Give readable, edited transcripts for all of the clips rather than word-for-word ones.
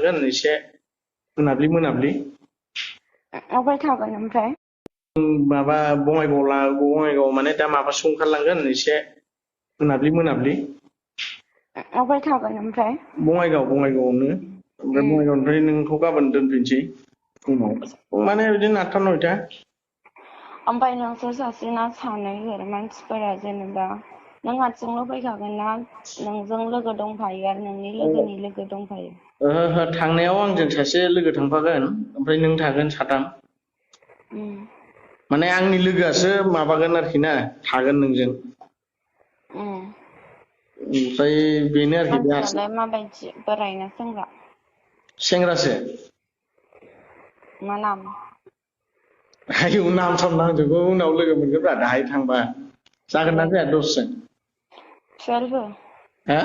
थांगोन एसे मोनाब्लि अबाय थागोन ओमफ्राय माबा बङाइगाव माने दा माबासो ओंखारलांगोन एसे मोनाब्लि अबाय थागोन ओमफ्राय बङाइगावआवनो ओमफ्राय बङाइगावनिफ्राय नोंखौ गाबोन दोनफैनोसै फुङाव माने बिदिनो 8टा 9टा ओमफ्राय नोंसोर सासेना सानै मानसिफोरा जेनेबा नों हारसिंल' फैखागोन ना नोंजों लोगो दंफायो आरो नोंनि लोगोनि लोगो दंफायो ओहो थांनायाव आंजों सासे लोगो थांफागोन ओमफ्राय नों थागोन साथाम माने आंनि लोगोआसो माबागोन आरोखि ना थागोन नोंजों ओमफ्राय बेनो आरोखि मानसियालाय माबायदि बोरायना सेंग्रा सेंग्रासो मा नाम आयौ नाम साम नांजोबगौ उनाव लोगो मोनगोनब्रा दाहाय थांबा जागोन ना जाया दसजन 12 हा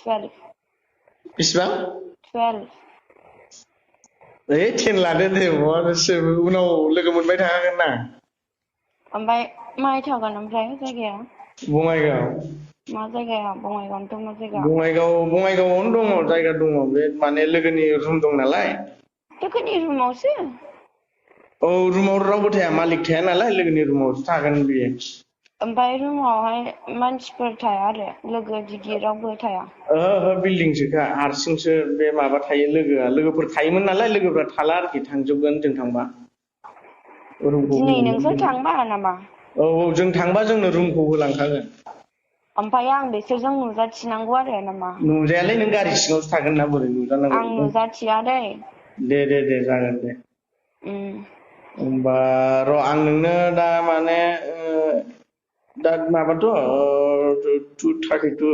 12 बेसेबां 12 10 लादो दे उनाव लोगो मोनबाय थाखागोन ना ओमफ्राय माहाय थागोन ओमफ्राय जायगाया बङाइगाव मा जायगाया बङाइगावनोथ' मा जायगा बङाइगावआवनो दङ जायगा दङ बे माने लोगोनि रुम दं नालाय लोगोनि रुमावसो औ रुमाव रावबो थाया मालिक थाया नालाय लोगोनि रुमावसो थागोन बियो ओमफ्राय रुमावहाय मानसिफोर थाया आरो लोगो दिगि रावबो थाया ओहो बिल्डिंसोखा हारसिंसो बे माबा थायो लोगोफोर थायोमोन नालाय लोगोफ्रा थाला आरोखि थांजोबगोन जों थांबा दिनै नोंसोर थांबा नामा औ जों थांबा जोंनो रुमखौ होलांखागोन ओमफ्राय आं बिसोरजों नुजाथिनांगौ आरो नामा नुजायालै नों गारि सिङावसो थागोन ना बोरै नुजानांगौ आं नुजाथिया दै दे जागोन दे होमबा र' आं नोंनो दा माने दा माबाथ' 2:32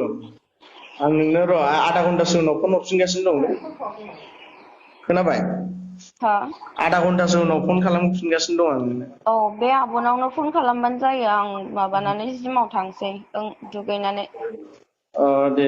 आं नोंनो र' आधा घन्टासो उनाव फन हरफिनगासिनो दं खोनाबाय हा आधा घन्टासो उनाव फन खालामफिनगासिनो दं आं नोंनो औ बे आब'नावनो फन खालामबानो जायो आं माबानानै जिमाव थांसै दुगैनानै दे